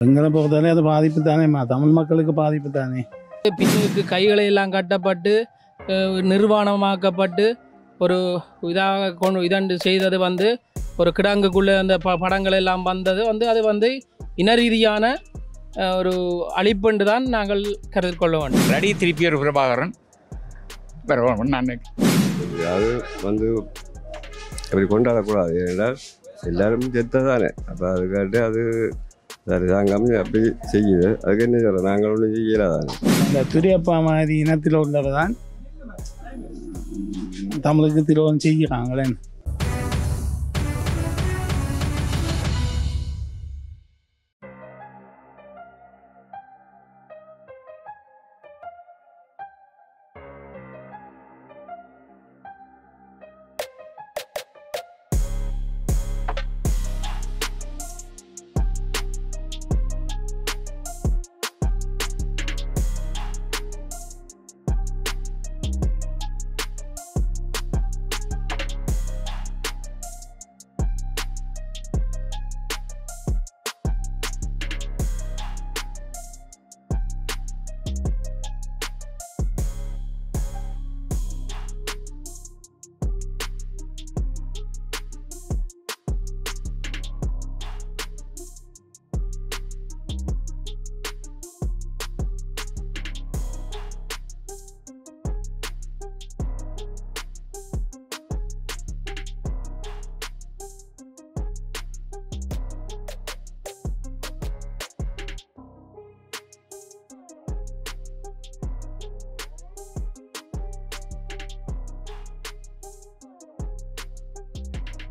எங்களை பொறுத்தவரை அது பாதிப்பு தானேம்மா, தமிழ் மக்களுக்கு பாதிப்பு தானே. பின்னுக்கு கைகளை எல்லாம் கட்டப்பட்டு நிர்வாணமாக்கப்பட்டு ஒரு இதாக கொண்டு இதண்டு செய்தது வந்து ஒரு கிடங்குக்குள்ளே அந்த படங்கள் எல்லாம் வந்தது வந்து அது வந்து இனரீதியான ஒரு அழிப்புண்டு தான் நாங்கள் கருத்தில் கொள்ள வேண்டும். ரெடி திருப்பி ஒரு பிரபாகரன் நான் அது வந்து அப்படி கொண்டாடக்கூடாது. ஏனென்றால் எல்லாரும் செத்ததானே. அப்போ அதுக்காட்டு அது அரசாங்கம் அப்படி செய்யுது. அதுக்கு என்ன சொல்ல, நாங்கள் ஒன்றும் செய்யலாதானே. அந்த துரியப்பா மாதிரி இனத்தில் உள்ளவர் தான் தமிழுக்கு துரோகம் செய்கிறாங்களே.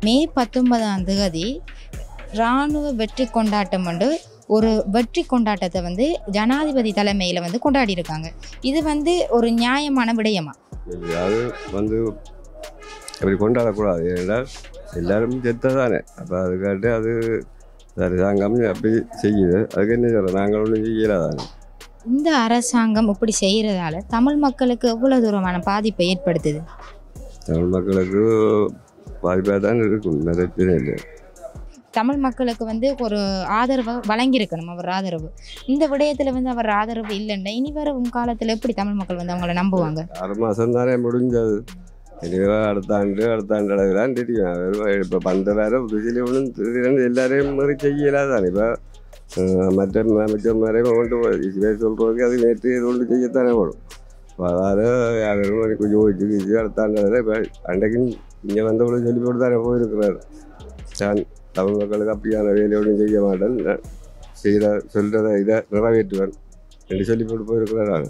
மே 19 இராணுவ வெற்றி கொண்டாட்டம் வந்து ஒரு வெற்றி கொண்டாட்டத்தை வந்து ஜனாதிபதி தலைமையில் வந்து கொண்டாடி இருக்காங்க. இது வந்து ஒரு நியாயமான விடயமா? அது வந்து அப்படி கொண்டாடக்கூடாது. ஏனென்றால் எல்லாரும் செத்ததானே. அப்போ அதுக்காட்டு அது அரசாங்கம் அப்படி செய்யுது. அதுக்கு என்ன சொல்ல, நாங்கள் ஒன்றும் செய்யலாதானே. இந்த அரசாங்கம் இப்படி செய்கிறதால தமிழ் மக்களுக்கு எவ்வளோ தூரமான பாதிப்பை ஏற்படுத்துது? தமிழ் மக்களுக்கு பாதிப்பாக தான் இருக்கும், பிரச்சனை இல்லை. தமிழ் மக்களுக்கு வந்து ஒரு ஆதரவை வழங்கியிருக்கணும், அவர் ஆதரவு. இந்த விடயத்தில் வந்து அவர் ஆதரவு இல்லைன்னா இனி வரும் காலத்தில் எப்படி தமிழ் மக்கள் வந்து அவங்கள நம்புவாங்க? 6 மாதம் தானே முடிஞ்சது. தெளிவாக அடுத்த ஆண்டு அளவுலாம் தெரியும். இப்போ பந்த வேறு புதுசில் ஒன்றும் எல்லாரையும் மாதிரி செய்யலாதானே. இப்போ மற்ற அமைச்சர் மாதிரி கொண்டு சொல்கிறதுக்கு அது நேற்று இது ஒன்று செய்யத்தானே போடும். இப்போ அதாவது யாரும் கொஞ்சம் யோசிச்சு அடுத்த ஆண்டு இப்போ அன்றைக்கும் இங்கே வந்தவங்களும் சொல்லி போட்டு தானே போயிருக்கிறார். நான் தமிழ் மக்களுக்கு அப்படியான வேலையோடும் செய்ய மாட்டேன், சொல்கிறத இதை நிறைவேற்றுவேன் என்று சொல்லி போட்டு போயிருக்கிறார்.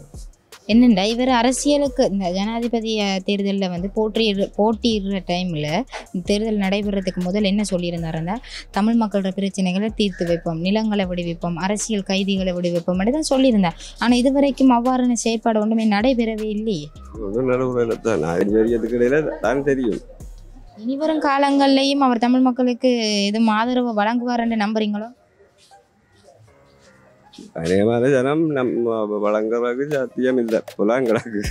என்னென்னா இவர் அரசியலுக்கு இந்த ஜனாதிபதி தேர்தலில் வந்து போட்டியிடுற டைமில் தேர்தல் நடைபெறதுக்கு முதல் என்ன சொல்லியிருந்தாருன்னா, தமிழ் மக்களோட பிரச்சனைகளை தீர்த்து வைப்போம், நிலங்களை விடுவிப்போம், அரசியல் கைதிகளை விடுவிப்போம் அப்படி தான் சொல்லியிருந்தார். ஆனால் இது வரைக்கும் அவ்வாறான செயற்பாடு ஒன்றுமே நடைபெறவே இல்லையே. ஒன்றும் நடைமுறையில் தான் அறிஞரியத்துக்கு இடையில தான் தெரியும். இனிவரும் காலங்கள்லையும் அவர் தமிழ் மக்களுக்கு எதுவும் ஆதரவு வழங்குவார் என்று நம்புறீங்களோ? அநேகமான ஜனம் நம்ம வழங்குறதுக்கு சாத்தியம் இல்லை போலாம் கிடக்கு.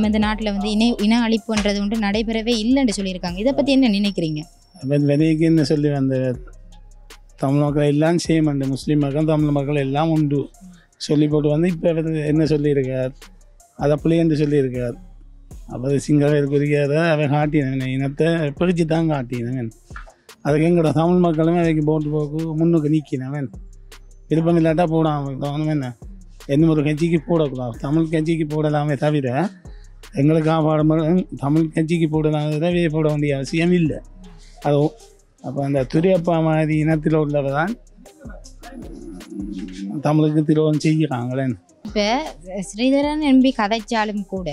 இந்த நாட்டில் வந்து இன அழிப்புன்றது ஒன்று நடைபெறவே இல்லைன்னு சொல்லியிருக்காங்க. இதை பற்றி என்ன நினைக்கிறீங்க? விதைக்கு என்ன சொல்லி வந்த தமிழ் மக்கள் எல்லாம் சேம் அண்டு முஸ்லீம் மக்கள் தமிழ் மக்கள் எல்லாம் உண்டு சொல்லி போட்டு வந்து இப்போ என்ன சொல்லியிருக்கார், அதை அப்படியே என்று சொல்லியிருக்கார். அப்போ சிங்களருக்கு இருக்கிறத அவன் காட்டினவன் இனத்தை பிரித்து தான் காட்டினவன். அதுக்கு எங்களோட தமிழ் மக்களும் அவைக்கு போட்டு போக்கு முன்னுக்கு நீக்கினவன். விருப்பம் இல்லாட்டா போடாமல் தவணும். என்ன ஒரு கட்சிக்கு போடக்கூடாது, தமிழ் கட்சிக்கு போடலாமே தவிர எங்களுக்கு காப்பாடு தமிழ் கட்சிக்கு போடலாமே தவிர போட வேண்டிய அவசியம் இல்லை. அது அப்போ அந்த துரியப்பா மாதிரி இனத்தில் உள்ளவர் தான் தமிழுக்கு துரோகம் செய்கிறாங்களே. இப்போ ஸ்ரீதரன் எம்பி கதைச்சாலும் கூட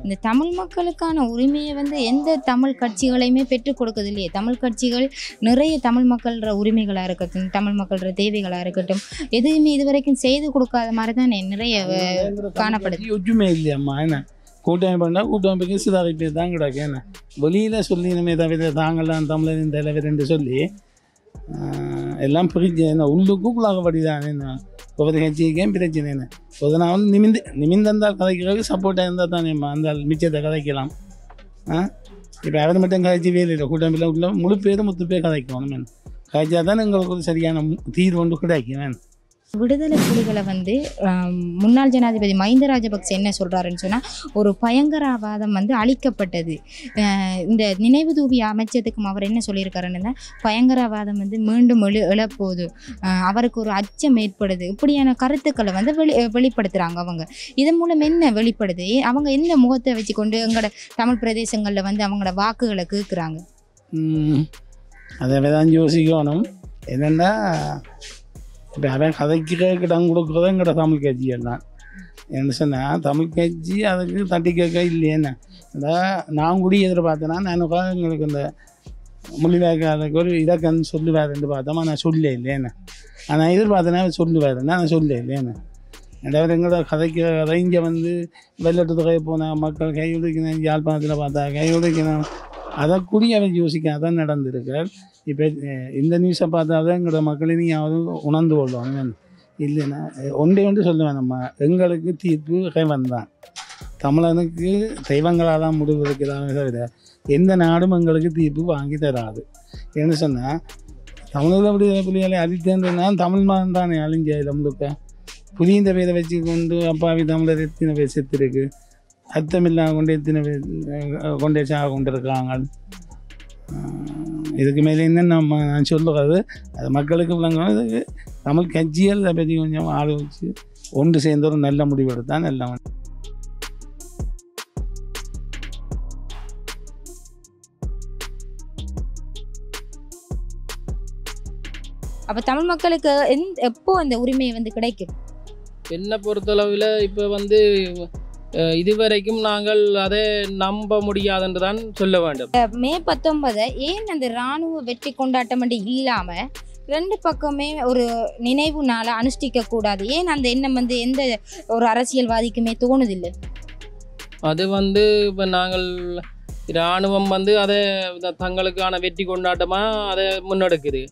இந்த தமிழ் மக்களுக்கான உரிமையை வந்து எந்த தமிழ் கட்சிகளையுமே பெற்றுக் கொடுக்குது இல்லையே. தமிழ் கட்சிகள் நிறைய தமிழ் மக்களோட உரிமைகளாக இருக்கட்டும், தமிழ் மக்களோட தேவைகளாக இருக்கட்டும், எதுவுமே இது வரைக்கும் செய்து கொடுக்காத மாதிரி தான் நிறைய காணப்படுது. ஒற்றுமை இல்லையம்மா. என்ன கூட்டமை பண்ணால் கூட்டமைப்புக்கு சிதாவை பேர் தான் கிடக்கு. என்ன வெளியில் சொல்லினமே தவிர தாங்கள்லாம் தமிழரின் தலைவர் என்று சொல்லி எல்லாம் பிரிஞ்சு என்ன உள்ளுக்குள்ளாக படிதான். என்ன ஒவ்வொரு கட்சிக்கும் பிரச்சனை என்ன ஒரு நான் வந்து நிமிந்தந்தால் கதைக்கிறதுக்கு சப்போர்ட்டாக இருந்தால் தானே அந்த மிச்சத்தை கதைக்கலாம். இப்போ அவர் மட்டும் கதைச்சி வேலையில் கூட்டமில்லை உள்ள முழு பேரும் முத்து பேர் கதைக்கணும். கதைச்சா தானே எங்களுக்கு ஒரு சரியான தீர்வு ஒன்று கிடைக்கும். விடுதலை புலிகளை வந்து முன்னாள் ஜனாதிபதி மஹிந்த ராஜபக்சே என்ன சொல்கிறாருன்னு சொன்னால் ஒரு பயங்கரவாதம் வந்து அழிக்கப்பட்டது. இந்த நினைவு தூவி அமைச்சதுக்கும் அவர் என்ன சொல்லியிருக்காருன்னா பயங்கரவாதம் வந்து மீண்டும் எழப்போகுது, அவருக்கு ஒரு அச்சம் ஏற்படுது, இப்படியான கருத்துக்களை வந்து வெளிப்படுத்துகிறாங்க. அவங்க இதன் மூலம் என்ன வெளிப்படுது, அவங்க எந்த முகத்தை வச்சு கொண்டு எங்களோட தமிழ் பிரதேசங்களில் வந்து அவங்களோட வாக்குகளை கேட்குறாங்க? அதை தான் யோசிக்கணும். என்னென்னா இப்போ அவன் கதைக்கு இடம் கொடுக்குறதும் எங்கள்ட தமிழ் கட்சிகள் தான். என்ன சொன்னால் தமிழ் கட்சி அதுக்கு தட்டி கேட்க இல்லையேன்னு நான் கூட எதிர்பார்த்தேன்னா நான் எங்களுக்கு இந்த மொழிவாய்க்காரருக்கு ஒரு இலக்கன்னு சொல்லுவாருன்னு பார்த்தோமா நான் சொல்ல இல்லையேன்னு நான் எதிர்பார்த்தேன்னா சொல்லுவாருன்னா நான் சொல்ல இல்லையேன்னு. ரெண்டாவது எங்களோட கதைக்கிற கதை இங்கே வந்து வெள்ளட்டு தொகை போனால் மக்கள் கை உடைக்கணும், யாழ்ப்பாணத்தில் பார்த்தா கை உடைக்கணும், அதை கூடி அவன் யோசிக்க அதான் நடந்திருக்கார். இப்போ இந்த நியூஸை பார்த்தாதான் எங்களோட மக்களை நீங்கள் உணர்ந்து கொள்ளுவாங்க. இல்லைன்னா ஒன்று சொல்லுவேன், நம்ம எங்களுக்கு தீர்ப்பு இறைவன் தான். தமிழனுக்கு தெய்வங்களாக தான் முடிவு இருக்கிறாங்க தவிர எந்த நாடும் எங்களுக்கு தீர்ப்பு வாங்கி தராது. என்ன சொன்னால் தமிழக புலிகளை அழித்தேன்னா தமிழ் மதம் தானே அழிஞ்சாது. நம்மளுக்கு புதிய பேரை வச்சு கொண்டு அப்பாவி தமிழர் எத்தனை பேர் செத்துருக்கு, அர்த்தமில்லாம கொண்டு எத்தனை பேர் கொண்டே சாக கொண்டு இருக்காங்க. இதுக்கு மேலே என்ன நான் சொல்லுறது அது மக்களுக்கு விளங்கணும். தமிழ் கட்சிகள் அதை பற்றி கொஞ்சம் ஆலோசித்து ஒன்று சேர்ந்த ஒரு நல்ல முடிவு எடுத்தால் நல்லவன். அப்போ தமிழ் மக்களுக்கு எப்போ அந்த உரிமையை வந்து கிடைக்கும்? என்னை பொறுத்தளவில் இப்போ வந்து இதுவரைக்கும் நாங்கள் அதை நம்ப முடியாதுன்று தான் சொல்ல வேண்டும். மே 19 ஏன் அந்த இராணுவ வெற்றி கொண்டாட்டம் மட்டும் இல்லாமல் ரெண்டு பக்கமே ஒரு நினைவு நாளை அனுஷ்டிக்க கூடாது, ஏன் அந்த எண்ணம் வந்து எந்த ஒரு அரசியல்வாதிக்குமே தோணுதில்லை? அது வந்து இப்போ நாங்கள் இராணுவம் வந்து அதை தங்களுக்கான வெற்றி கொண்டாட்டமாக அதை முன்னெடுக்குது.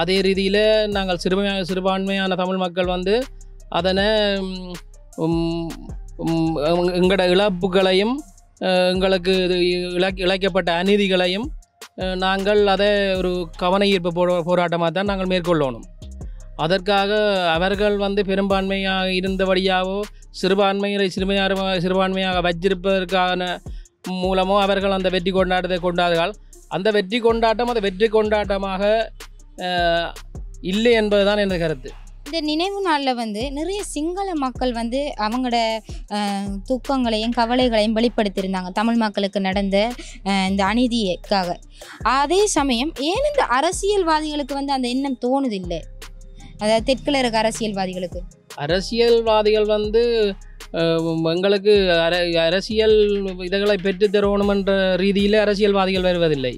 அதே ரீதியில் நாங்கள் சிறுபான்மையான தமிழ் மக்கள் வந்து அதனை எங்களோட இழப்புகளையும் எங்களுக்கு இழைக்கப்பட்ட அநீதிகளையும் நாங்கள் அதை ஒரு கவன ஈர்ப்பு போராட்டமாக தான் நாங்கள் மேற்கொள்ளணும். அதற்காக அவர்கள் வந்து பெரும்பான்மையாக இருந்தபடியாகவோ சிறுபான்மையாக வச்சிருப்பதற்கான மூலமோ அவர்கள் அந்த வெற்றி கொண்டாட்டத்தை கொண்டாடுகள். அந்த வெற்றி கொண்டாட்டம் அது வெற்றி கொண்டாட்டமாக இல்லை என்பதுதான் எனது கருத்து. இந்த நினைவு நாளில் வந்து நிறைய சிங்கள மக்கள் வந்து அவங்களோட துக்கங்களையும் கவலைகளையும் வெளிப்படுத்தியிருந்தாங்க தமிழ் மக்களுக்கு நடந்த இந்த அநீதிக்காக. அதே சமயம் ஏன் இந்த அரசியல்வாதிகளுக்கு வந்து அந்த எண்ணம் தோணுதில்லை? அதாவது தெற்கில் இருக்க அரசியல்வாதிகள் வந்து எங்களுக்கு அரசியல் இதுகளை பெற்று தரணும் என்ற ரீதியில் அரசியல்வாதிகள் வருவதில்லை.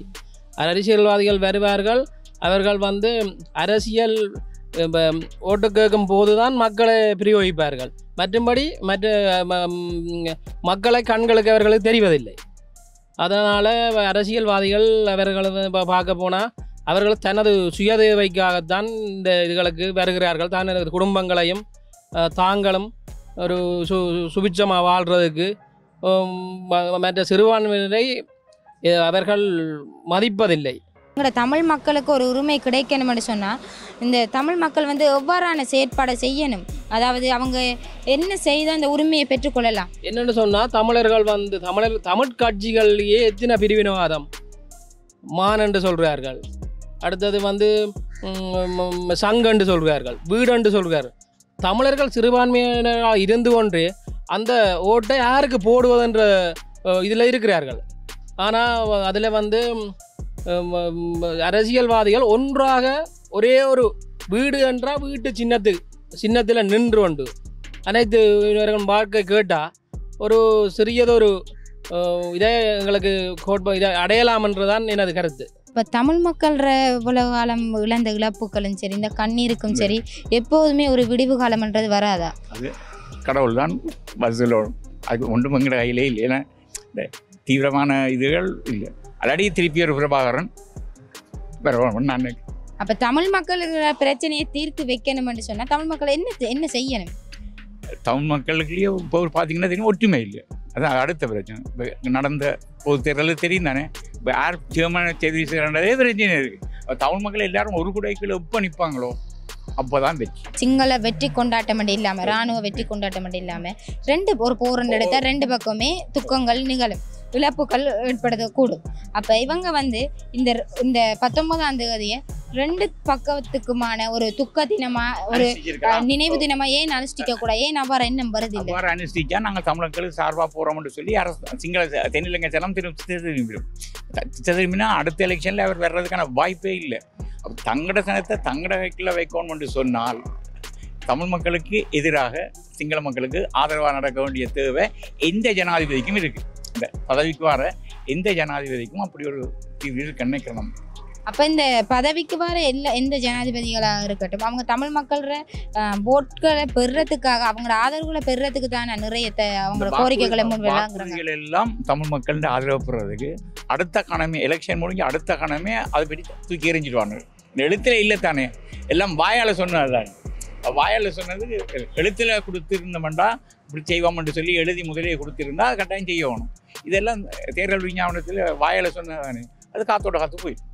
அரசியல்வாதிகள் வருவார்கள், அவர்கள் வந்து அரசியல் ஓட்டு கேட்கும் போது தான் மக்களை பிரயோகிப்பார்கள். மற்றும்படி மக்களை கண்களுக்கு அவர்களுக்கு தெரிவதில்லை. அதனால் அரசியல்வாதிகள் அவர்கள் பார்க்க போனால் அவர்கள் தனது சுயதேவைக்காகத்தான் இந்த இதுகளுக்கு வருகிறார்கள். தனது குடும்பங்களையும் தாங்களும் ஒரு சுபிட்சமாக வாழ்கிறதுக்கு மற்ற சிறுபான்மையினரை அவர்கள் மதிப்பதில்லை. தமிழ் மக்களுக்கு ஒரு உரிமை கிடைக்கணும்னு சொன்னால் இந்த தமிழ் மக்கள் வந்து எவ்வாறான செயற்பாடை செய்யணும், அதாவது அவங்க என்ன செய்தால் அந்த உரிமையை பெற்றுக்கொள்ளலாம்? என்னென்னு சொன்னால் தமிழர்கள் வந்து தமிழ் கட்சிகள்லேயே எத்தனை பிரிவினவாதம் மான் என்று சொல்கிறார்கள், அடுத்தது வந்து சங்கன்று சொல்கிறார்கள், வீடென்று சொல்கிறார்கள். தமிழர்கள் சிறுபான்மையினராக இருந்து கொண்டு அந்த ஓட்டை யாருக்கு போடுவதென்ற இதில் இருக்கிறார்கள். ஆனால் அதில் வந்து அரசியல்வாதிகள் ஒன்றாக ஒரே ஒரு வீடு என்றால் வீட்டு சின்னத்தில் நின்று கொண்டு அனைத்து வாழ்க்கை கேட்டால் ஒரு சிறியதொரு இதே எங்களுக்கு இதை அடையலாம் என்றுதான் எனது கருத்து. இப்போ தமிழ் மக்கள்ற இவ்வளவு காலம் இழந்த இழப்புகளும் சரி, இந்த கண்ணீருக்கும் சரி, எப்போதுமே ஒரு விடிவு காலம்ன்றது வராதா? அது கடவுள் தான் பதிலோடும், அது ஒன்றும் எங்கட கையிலே இல்லை. ஏன்னா இந்த தீவிரமான இதுகள் இல்லை. அல்லாடி திருப்பி ஒரு பிரபாகரன் வரணும் நான் அப்போ தமிழ் மக்களுக்கு பிரச்சனையை தீர்த்து வைக்கணும்னு சொன்னால் தமிழ் மக்கள் என்ன செய்யணும்? தமிழ் மக்களுக்குள்ளேயே இப்போ பார்த்தீங்கன்னா தெரியும் ஒற்றுமை இல்லை. அதான் அடுத்த பிரச்சனை. இப்போ நடந்த பொது தேர்தலில் தெரியும் தானே. இப்போ யார் ஜெர்மனை செய்தி செய்கிறதே பிரச்சனை இருக்குது. தமிழ் மக்கள் எல்லாரும் ஒரு குடைக்குள்ள எப்போ நிற்பாங்களோ அப்போ தான் வெற்றி. சிங்கள வெற்றி கொண்டாட்டம் மட்டும் இல்லாமல் இராணுவ வெற்றி கொண்டாட்டம் மட்டும் இல்லாமல் ஒரு போரன் எடுத்தால் 2 பக்கமே துக்கங்கள் நிகழும், இழப்புகள் ஏற்படுத்தக்கூடும். அப்போ இவங்க இந்த 19ஆம் தேதியை 2 பக்கத்துக்குமான ஒரு துக்க தினமா ஒரு நினைவு தினமா ஏன் அனுஷ்டிக்க கூட? ஏன் அவ்வாறு எண்ணம் வருது? அவ்வாறு அனுஷ்டிச்சா நாங்கள் தமிழர்களுக்கு சார்பாக போகிறோம்னு சொல்லி சிங்கள தென்னிலங்கை ஜனம் திரும்பினா அடுத்த எலெக்ஷனில் அவர் வர்றதுக்கான வாய்ப்பே இல்லை. அப்போ தங்கட சனத்தை தங்கட கைக்குள்ள வைக்கணும்னு சொன்னால் தமிழ் மக்களுக்கு எதிராக சிங்கள மக்களுக்கு ஆதரவாக நடக்க வேண்டிய தேவை எந்த ஜனாதிபதிக்கும் இருக்குது. இந்த பதவிக்கு வர எந்த ஜனாதிபதிக்கும் அப்படி ஒரு இது இருக்குன்னு நினைக்கிறோம். அப்போ இந்த பதவிக்கு வர எந்த ஜனாதிபதிகளாக இருக்கட்டும், அவங்க தமிழ் மக்களோட ஓட்களை பெறுறதுக்காக அவங்களோட ஆதரவுகளை பெறுறதுக்கு தானே நிறைய அவங்களோட கோரிக்கைகளை முன்வைக்கிறாங்க. எல்லாம் தமிழ் மக்களோட ஆதரவு பெறுறதுக்கு அடுத்த கணமே எலெக்ஷன் முடிஞ்சு அடுத்த கணமே அதை பற்றி தூக்கி எறிஞ்சிடுவாங்க. எழுத்தில் இல்லை தானே, எல்லாம் வாயால் சொன்னது தானே. வாயால் சொன்னது எழுத்தில் கொடுத்துருந்தோம்டா இப்படி செய்வோம்னு சொல்லி எழுதி முதலே கொடுத்துருந்தா அது கட்டாயம் செய்யணும். இதெல்லாம் தேர்தல் விஞ்ஞாபனத்தில் வாயால் சொன்னது தானே, அது காத்தோட காத்து போயிடும்.